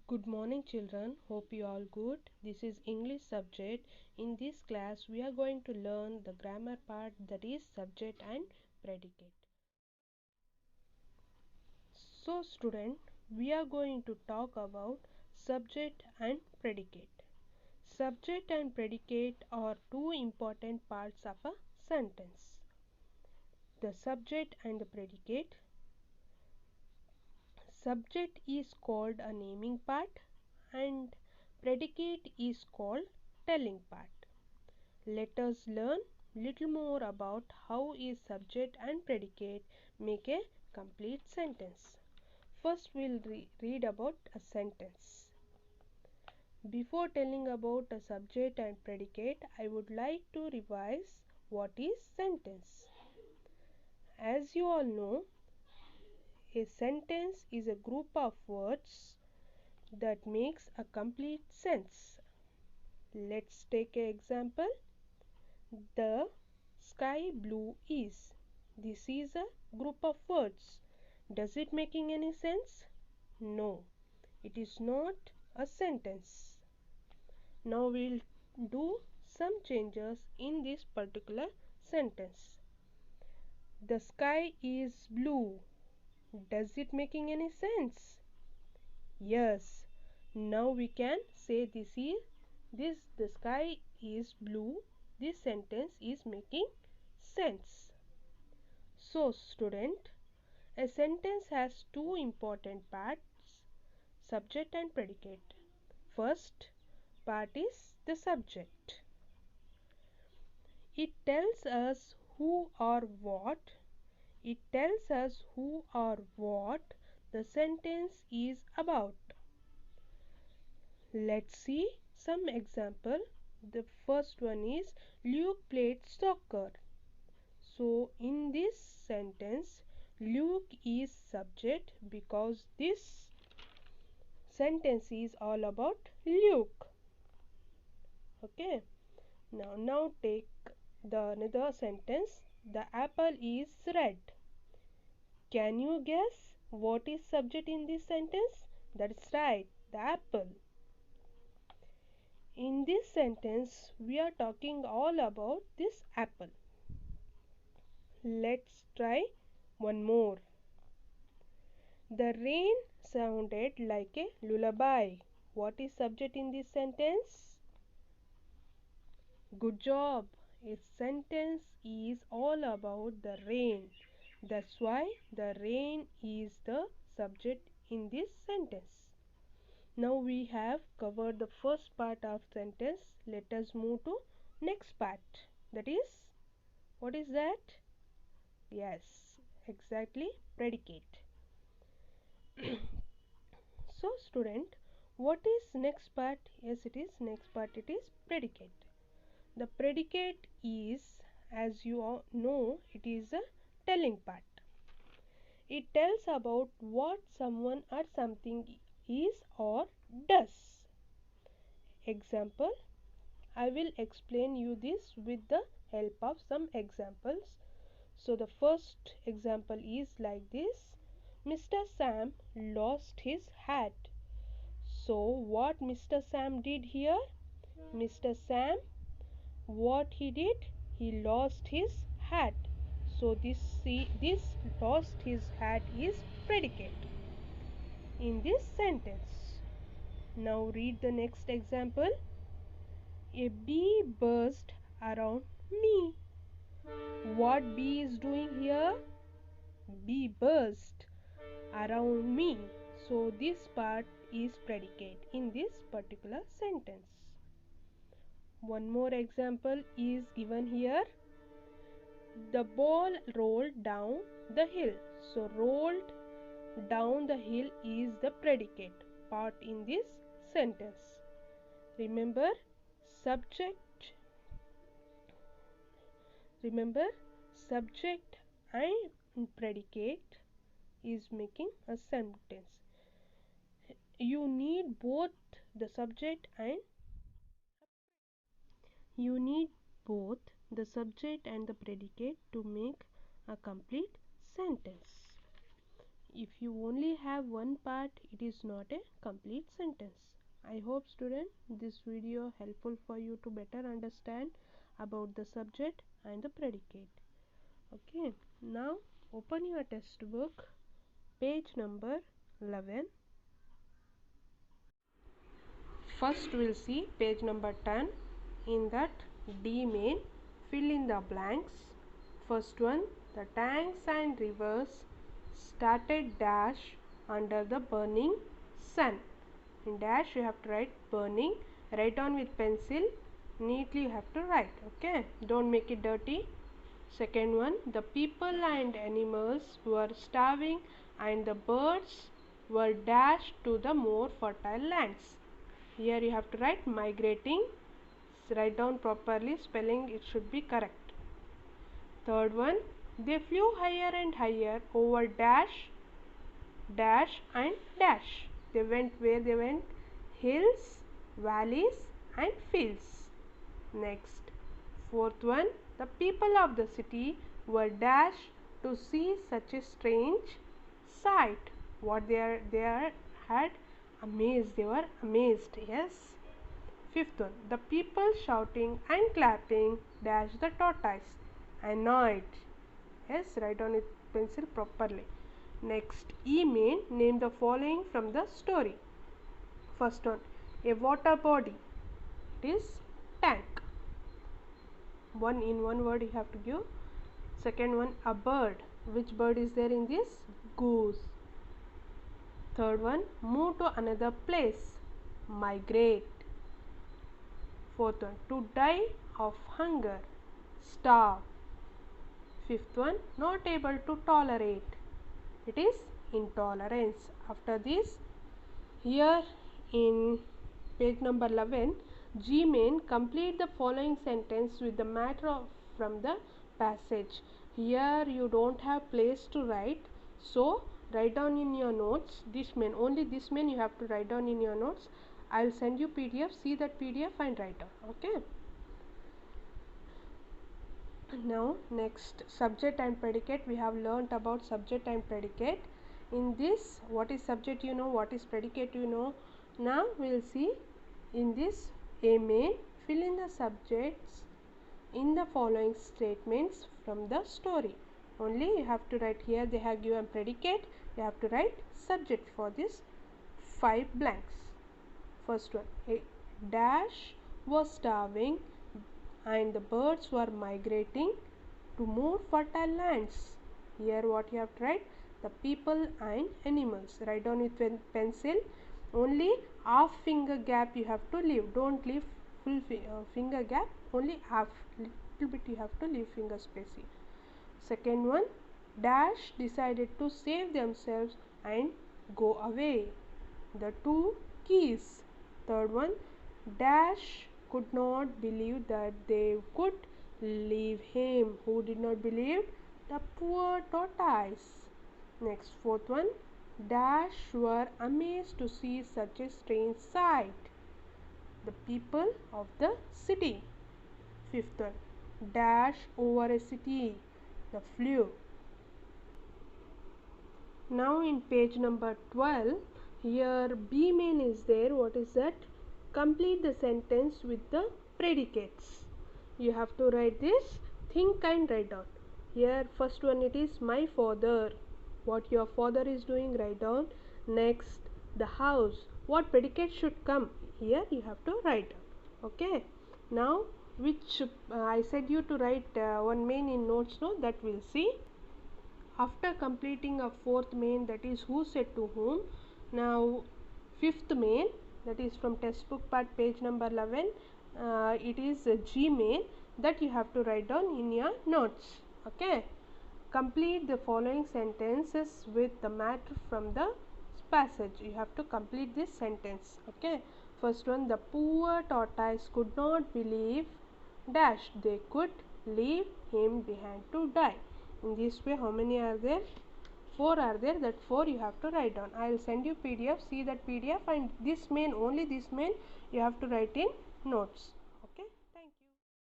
Good morning children, hope you all good. This is English subject. In this class we are going to learn the grammar part, that is subject and predicate. So student, we are going to talk about subject and predicate. Subject and predicate are two important parts of a sentence. The subject and the predicate. Subject is called a naming part and predicate is called telling part. Let us learn little more about how is subject and predicate make a complete sentence. First we'll read about a sentence. Before telling about a subject and predicate, I would like to revise what is sentence. As you all know, a sentence is a group of words that makes a complete sense. Let's take an example. The sky blue is. This is a group of words. Does it making any sense? No, it is not a sentence. Now we'll do some changes in this particular sentence. The sky is blue. Does it making any sense? Yes. Now we can say this the sky is blue. This sentence is making sense. So student, a sentence has two important parts, subject and predicate. First part is the subject. It tells us who or what. It tells us who or what the sentence is about. Let's see some example. The first one is Luke played soccer. So in this sentence, Luke is subject because this sentence is all about Luke. Okay. Now take the another sentence. The apple is red. Can you guess what is subject in this sentence? That's right, the apple. In this sentence, we are talking all about this apple. Let's try one more. The rain sounded like a lullaby. What is subject in this sentence? Good job. A sentence is all about the rain. That's why the rain is the subject in this sentence. Now we have covered the first part of sentence. Let us move to next part. That is, what is that? Yes, exactly, predicate. So student, what is next part? Yes, it is next part, it is predicate. The predicate is, as you all know, it is a telling part. It tells about what someone or something is or does. Example, I will explain you this with the help of some examples. So the first example is like this. Mr. Sam lost his hat. So what Mr. Sam did here? Mr. Sam, what he did? He lost his hat. So this lost his hat is predicate in this sentence. Now read the next example. A bee buzzed around me. What bee is doing here? Bee buzzed around me. So this part is predicate in this particular sentence. One more example is given here. The ball rolled down the hill. So rolled down the hill is the predicate part in this sentence. Remember subject. Remember subject and predicate is making a sentence. You need both the subject and you need both the subject and the predicate to make a complete sentence. If you only have one part, it is not a complete sentence. I hope student this video helpful for you to better understand about the subject and the predicate. Okay, now open your textbook, page number 11. First we'll see page number 10. In that D main, fill in the blanks. First one, the tanks and rivers started dash under the burning sun. In dash you have to write burning. Write down with pencil. Neatly you have to write. Okay, don't make it dirty. Second one, the people and animals were starving and the birds were dashed to the more fertile lands. Here you have to write migrating. Write down properly, spelling it should be correct. Third one, they flew higher and higher over dash, dash and dash. They went where they went? Hills, valleys and fields. Next, fourth one, the people of the city were dashed to see such a strange sight. What they had amazed, they were amazed. Yes. Fifth one, the people shouting and clapping dash the tortoise. Annoyed. Yes, write on with pencil properly. Next, E main, name the following from the story. First one, a water body. It is tank. In one word you have to give. Second one, a bird. Which bird is there in this? Goose. Third one, move to another place. Migrate. Fourth one, to die of hunger. Starve. Fifth one, not able to tolerate. It is intolerance. After this, here in page number 11, G main, complete the following sentence with the matter from the passage. Here you don't have place to write, so write down in your notes. This main, only this main you have to write down in your notes. I will send you PDF, see that PDF and write down. Okay. Now next, subject and predicate. We have learnt about subject and predicate. In this, what is subject you know, what is predicate you know. Now we will see in this A main, fill in the subjects in the following statements from the story. Only you have to write here, they have given predicate, you have to write subject for this 5 blanks. First one, a dash was starving and the birds were migrating to more fertile lands. Here what you have to write? The people and animals. Write down with pencil. Only half finger gap you have to leave. Don't leave full finger gap. Only half, little bit you have to leave finger space here. Second one, dash decided to save themselves and go away. The 2 keys. Third one, dash could not believe that they could leave him. Who did not believe? The poor tortoise. Next, fourth one, dash were amazed to see such a strange sight. The people of the city. Fifth one, dash over a city. The flew. Now in page number 12, here B main is there. What is that? Complete the sentence with the predicates. You have to write this, think and write down. Here first one, it is my father. What your father is doing, write down. Next, the house. What predicate should come? Here you have to write down. Okay. Now which I said you to write one main in notes, no, that we'll see. After completing a fourth main, that is who said to whom. Now fifth main, that is from textbook part page number 11, it is G main, that you have to write down in your notes. Okay. Complete the following sentences with the matter from the passage. You have to complete this sentence. Okay. First one, the poor tortoise could not believe dash they could leave him behind to die. In this way, how many are there? 4 are there. That 4 you have to write down. I will send you PDF. See that PDF, and this main, only this main you have to write in notes.